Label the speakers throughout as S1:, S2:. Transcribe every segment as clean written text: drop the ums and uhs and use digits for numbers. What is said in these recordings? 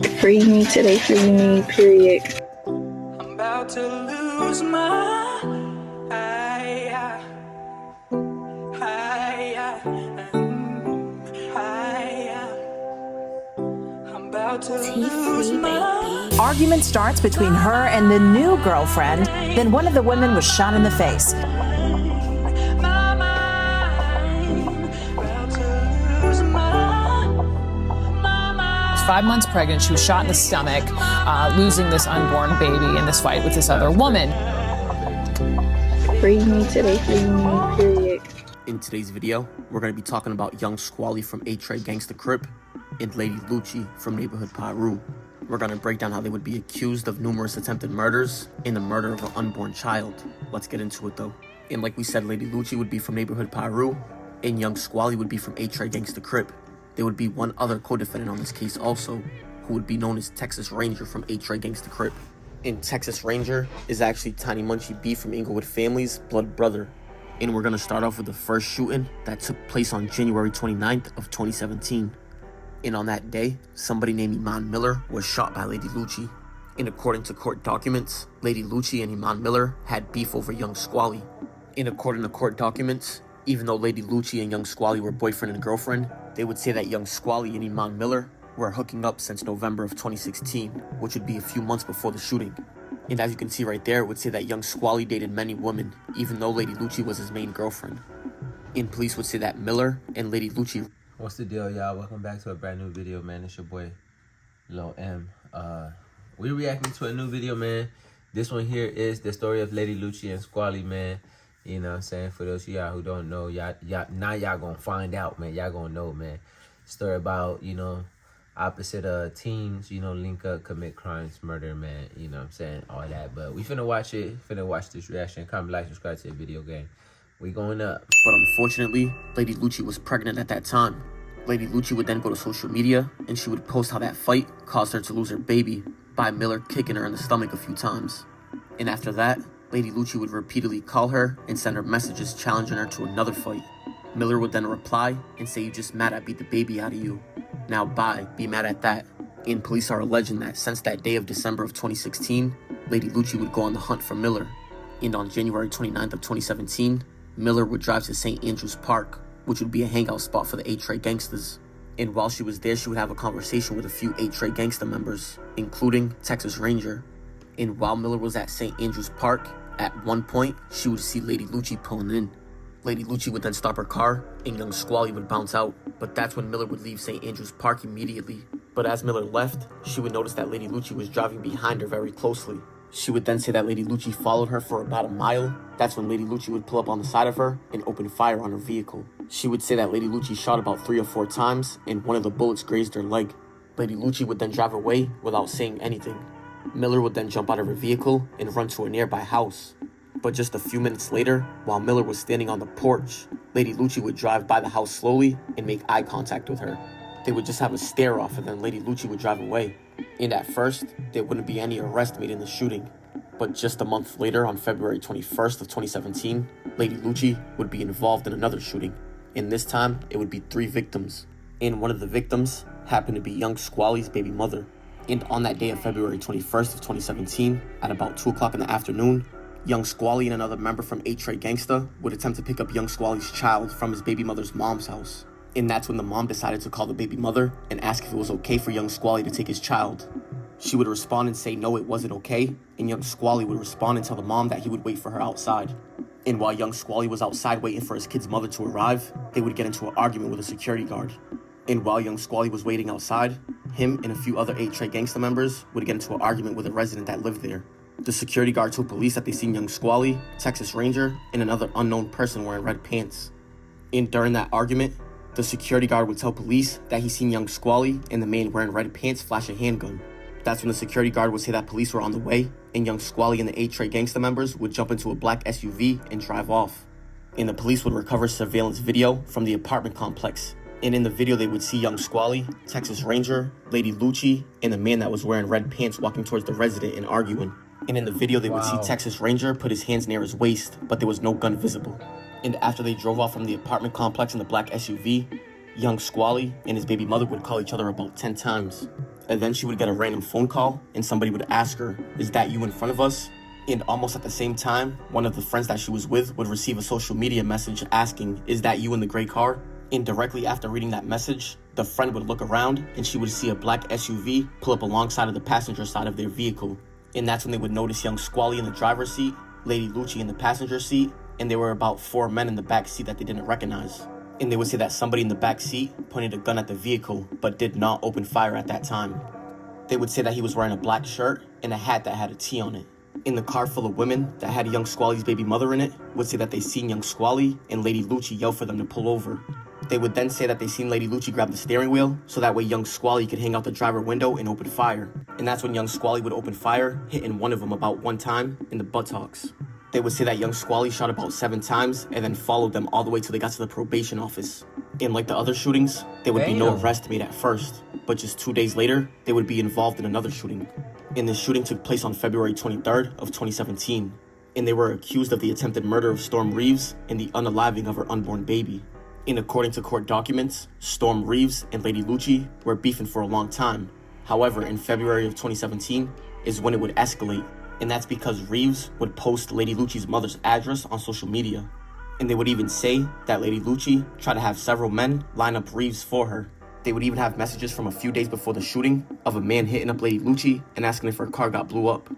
S1: Free me today, free me, period.
S2: I'm about to lose my I'm about to lose my
S3: Argument starts between her and the new girlfriend. Then one of the women was shot in the face.
S4: She's 5 months pregnant. She was shot in the stomach, losing this unborn baby in this fight with this other woman.
S1: Free me today, free me, period.
S5: In today's video, we're going to be talking about young Squally from A-Tray Gangsta Crip and Lady Lucci from Neighborhood Piru. We're going to break down how they would be accused of numerous attempted murders and the murder of an unborn child. Let's get into it though. And like we said, Lady Lucci would be from Neighborhood Piru and young Squally would be from A-Tray Gangsta Crip. There would be one other co-defendant on this case also, who would be known as Texas Ranger from A-Tray Gangsta Crip. And Texas Ranger is actually Tiny Munchie B from Inglewood family's blood brother. And we're going to start off with the first shooting that took place on January 29th of 2017. And on that day, somebody named Iman Miller was shot by Lady Lucci. And according to court documents, Lady Lucci and Iman Miller had beef over young Squally. And according to court documents, even though Lady Lucci and young Squally were boyfriend and girlfriend, they would say that young Squally and Iman Miller were hooking up since November of 2016, which would be a few months before the shooting. And as you can see right there, it would say that young Squally dated many women, even though Lady Lucci was his main girlfriend. And police would say that Miller and Lady Lucci...
S6: What's the deal, y'all? Welcome back to a brand new video, man. It's your boy, Lil M. We're reacting to a new video, man. This one here is the story of Lady Lucci and Squally, man. You know what I'm saying? For those of y'all who don't know, y'all gonna find out, man. Y'all gonna know, man. Story about, opposite teams, link up, commit crimes, murder, man. You know what I'm saying? All that. But we finna watch it. Finna watch this reaction. Comment, like, subscribe to the video game. We going up.
S5: But unfortunately, Lady Lucci was pregnant at that time. Lady Lucci would then go to social media and she would post how that fight caused her to lose her baby by Miller kicking her in the stomach a few times. And after that, Lady Lucci would repeatedly call her and send her messages challenging her to another fight. Miller would then reply and say, "You just mad I beat the baby out of you. Now bye, be mad at that." And police are alleging that since that day of December of 2016, Lady Lucci would go on the hunt for Miller. And on January 29th of 2017, Miller would drive to St. Andrews Park, which would be a hangout spot for the A-Tray gangsters. And while she was there, she would have a conversation with a few A-Tray gangster members, including Texas Ranger. And while Miller was at St. Andrews Park, at one point, she would see Lady Lucci pulling in. Lady Lucci would then stop her car, and young Squally would bounce out. But that's when Miller would leave St. Andrews Park immediately. But as Miller left, she would notice that Lady Lucci was driving behind her very closely. She would then say that Lady Lucci followed her for about a mile. That's when Lady Lucci would pull up on the side of her and open fire on her vehicle. She would say that Lady Lucci shot about 3 or 4 times, and one of the bullets grazed her leg. Lady Lucci would then drive away without saying anything. Miller would then jump out of her vehicle and run to a nearby house. But just a few minutes later, while Miller was standing on the porch, Lady Lucci would drive by the house slowly and make eye contact with her. They would just have a stare-off, and then Lady Lucci would drive away. And at first, there wouldn't be any arrest made in the shooting. But just a month later, on February 21st of 2017, Lady Lucci would be involved in another shooting. And this time, it would be 3 victims. And one of the victims happened to be young Squally's baby mother. And on that day of February 21st of 2017, at about 2 o'clock in the afternoon, young Squally and another member from A-Tray Gangsta would attempt to pick up young Squally's child from his baby mother's mom's house. And that's when the mom decided to call the baby mother and ask if it was okay for young Squally to take his child. She would respond and say no, it wasn't okay, and young Squally would respond and tell the mom that he would wait for her outside. And while young Squally was outside waiting for his kid's mother to arrive, they would get into an argument with a security guard. And while young Squally was waiting outside, him and a few other A-Tray Gangsta members would get into an argument with a resident that lived there. The security guard told police that they seen young Squally, Texas Ranger, and another unknown person wearing red pants. And during that argument, the security guard would tell police that he seen young Squally and the man wearing red pants flash a handgun. That's when the security guard would say that police were on the way, and young Squally and the A-Tray Gangsta members would jump into a black SUV and drive off. And the police would recover surveillance video from the apartment complex. And in the video, they would see young Squally, Texas Ranger, Lady Lucci, and the man that was wearing red pants walking towards the resident and arguing. And in the video, they would see Texas Ranger put his hands near his waist, but there was no gun visible. And after they drove off from the apartment complex in the black SUV, young Squally and his baby mother would call each other about 10 times. And then she would get a random phone call and somebody would ask her, "Is that you in front of us?" And almost at the same time, one of the friends that she was with would receive a social media message asking, "Is that you in the gray car?" And directly after reading that message, the friend would look around and she would see a black SUV pull up alongside of the passenger side of their vehicle. And that's when they would notice young Squally in the driver's seat, Lady Lucci in the passenger seat, and there were about 4 men in the back seat that they didn't recognize. And they would say that somebody in the back seat pointed a gun at the vehicle but did not open fire at that time. They would say that he was wearing a black shirt and a hat that had a T on it. In the car full of women that had young Squally's baby mother in it would say that they seen young Squally and Lady Lucci yell for them to pull over. They would then say that they seen Lady Lucci grab the steering wheel so that way young Squally could hang out the driver window and open fire. And that's when young Squally would open fire, hitting one of them about 1 time in the buttocks. They would say that young Squally shot about 7 times and then followed them all the way till they got to the probation office. And like the other shootings, there would be no arrest made at first, but just 2 days later, they would be involved in another shooting. And this shooting took place on February 23rd of 2017. And they were accused of the attempted murder of Storm Reeves and the unaliving of her unborn baby. And according to court documents, Storm Reeves and Lady Lucci were beefing for a long time. However, in February of 2017 is when it would escalate. And that's because Reeves would post Lady Lucci's mother's address on social media. And they would even say that Lady Lucci tried to have several men line up Reeves for her. They would even have messages from a few days before the shooting of a man hitting up Lady Lucci and asking if her car got blew up.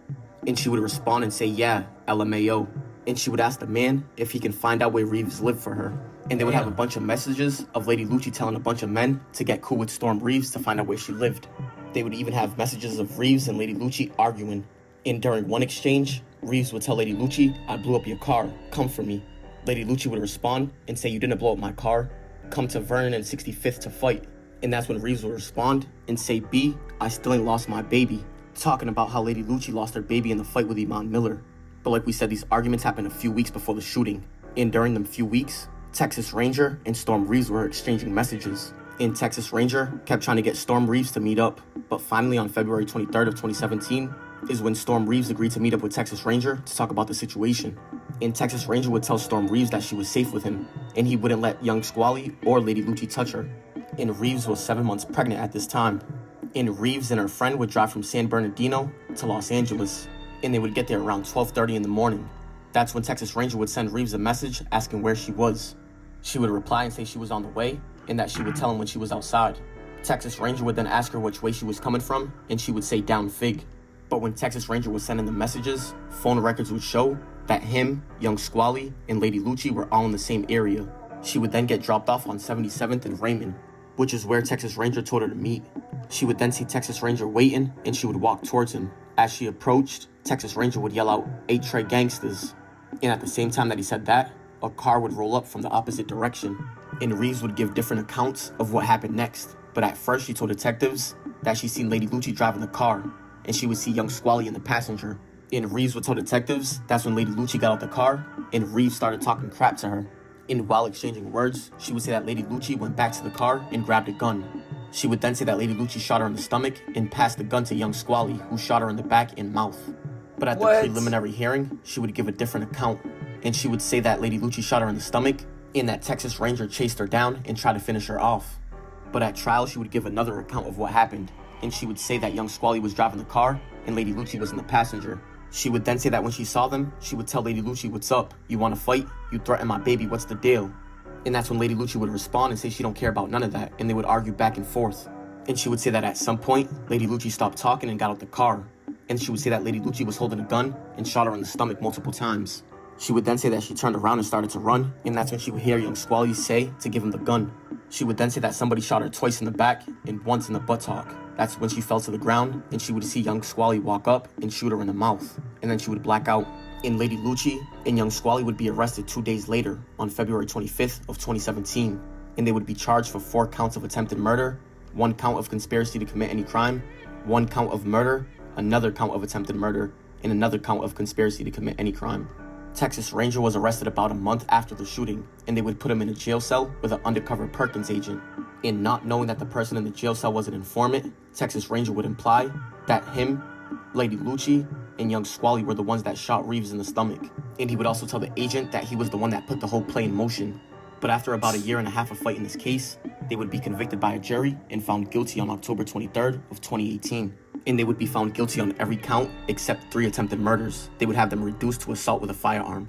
S5: And she would respond and say, "Yeah, LMAO." And she would ask the man if he can find out where Reeves lived for her. And they would have a bunch of messages of Lady Lucci telling a bunch of men to get cool with Storm Reeves to find out where she lived. They would even have messages of Reeves and Lady Lucci arguing. And during one exchange, Reeves would tell Lady Lucci, "I blew up your car, come for me." Lady Lucci would respond and say, "You didn't blow up my car, come to Vernon and 65th to fight." And that's when Reeves would respond and say, "B, I still ain't lost my baby," talking about how Lady Lucci lost her baby in the fight with Iman Miller. But like we said, these arguments happened a few weeks before the shooting. And during them few weeks, Texas Ranger and Storm Reeves were exchanging messages. And Texas Ranger kept trying to get Storm Reeves to meet up. But finally on February 23rd of 2017 is when Storm Reeves agreed to meet up with Texas Ranger to talk about the situation. And Texas Ranger would tell Storm Reeves that she was safe with him, and he wouldn't let young Squally or Lady Lucci touch her. And Reeves was 7 months pregnant at this time. And Reeves and her friend would drive from San Bernardino to Los Angeles, and they would get there around 12:30 in the morning. That's when Texas Ranger would send Reeves a message asking where she was. She would reply and say she was on the way, and that she would tell him when she was outside. Texas Ranger would then ask her which way she was coming from, and she would say down Fig. But when Texas Ranger was sending the messages, phone records would show that him, young Squally, and Lady Lucci were all in the same area. She would then get dropped off on 77th and Raymond, which is where Texas Ranger told her to meet. She would then see Texas Ranger waiting, and she would walk towards him. As she approached, Texas Ranger would yell out, "8 Trey gangsters." And at the same time that he said that, a car would roll up from the opposite direction. And Reeves would give different accounts of what happened next. But at first she told detectives that she seen Lady Lucci driving the car, and she would see young Squally in the passenger. And Reeves would tell detectives that's when Lady Lucci got out the car, and Reeves started talking crap to her. And while exchanging words, she would say that Lady Lucci went back to the car and grabbed a gun. She would then say that Lady Lucci shot her in the stomach and passed the gun to young Squally, who shot her in the back and mouth. But at the preliminary hearing, she would give a different account. And she would say that Lady Lucci shot her in the stomach, and that Texas Ranger chased her down and tried to finish her off. But at trial, she would give another account of what happened. And she would say that young Squally was driving the car, and Lady Lucci was in the passenger. She would then say that when she saw them, she would tell Lady Lucci, "What's up? You want to fight? You threaten my baby, what's the deal?" And that's when Lady Lucci would respond and say she don't care about none of that, and they would argue back and forth. And she would say that at some point, Lady Lucci stopped talking and got out the car. And she would say that Lady Lucci was holding a gun and shot her in the stomach multiple times. She would then say that she turned around and started to run, and that's when she would hear young Squally say to give him the gun. She would then say that somebody shot her twice in the back and once in the buttock. That's when she fell to the ground, and she would see young Squally walk up and shoot her in the mouth, and then she would black out. And Lady Lucci and young Squally would be arrested 2 days later on February 25th of 2017, and they would be charged for 4 counts of attempted murder, 1 count of conspiracy to commit any crime, 1 count of murder, another count of attempted murder, and another count of conspiracy to commit any crime. Texas Ranger was arrested about a month after the shooting, and they would put him in a jail cell with an undercover Perkins agent. And not knowing that the person in the jail cell was an informant, Texas Ranger would imply that him, Lady Lucci, and young Squally were the ones that shot Reeves in the stomach. And he would also tell the agent that he was the one that put the whole play in motion. But after about a year and a half of fighting this case, they would be convicted by a jury and found guilty on October 23rd of 2018. And they would be found guilty on every count except 3 attempted murders. They would have them reduced to assault with a firearm.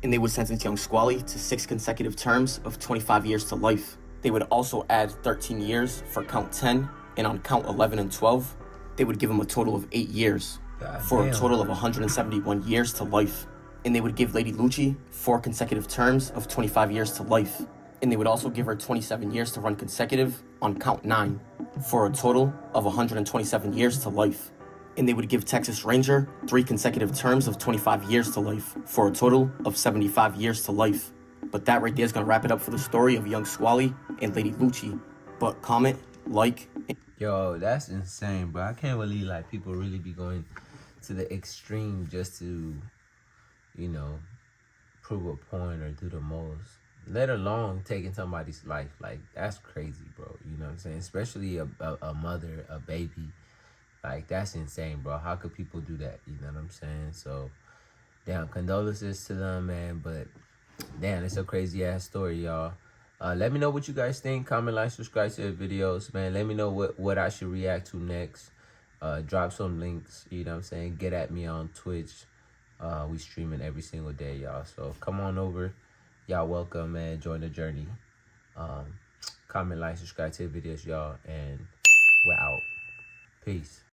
S5: And they would sentence young Squally to 6 consecutive terms of 25 years to life. They would also add 13 years for count 10, and on count 11 and 12, they would give him a total of 8 years, for a total of 171 years to life. And they would give Lady Lucci 4 consecutive terms of 25 years to life. And they would also give her 27 years to run consecutive on count 9, for a total of 127 years to life. And they would give Texas Ranger 3 consecutive terms of 25 years to life, for a total of 75 years to life. But that right there is going to wrap it up for the story of young Squally and Lady Lucci. But comment, like...
S6: Yo, that's insane, bro. I can't believe, like, people really be going to the extreme just to, you know, prove a point or do the most. Let alone taking somebody's life. Like, that's crazy, bro. You know what I'm saying? Especially a mother, a baby. Like, that's insane, bro. How could people do that? You know what I'm saying? So, damn, condolences to them, man. But, damn, it's a crazy-ass story, y'all. Let me know what you guys think. Comment, like, subscribe to the videos, man. Let me know what I should react to next. Drop some links, you know what I'm saying? Get at me on Twitch. We streaming every single day, y'all. So, come on over. Y'all welcome, man. Join the journey. Comment, like, subscribe to the videos, y'all. And we're out. Peace.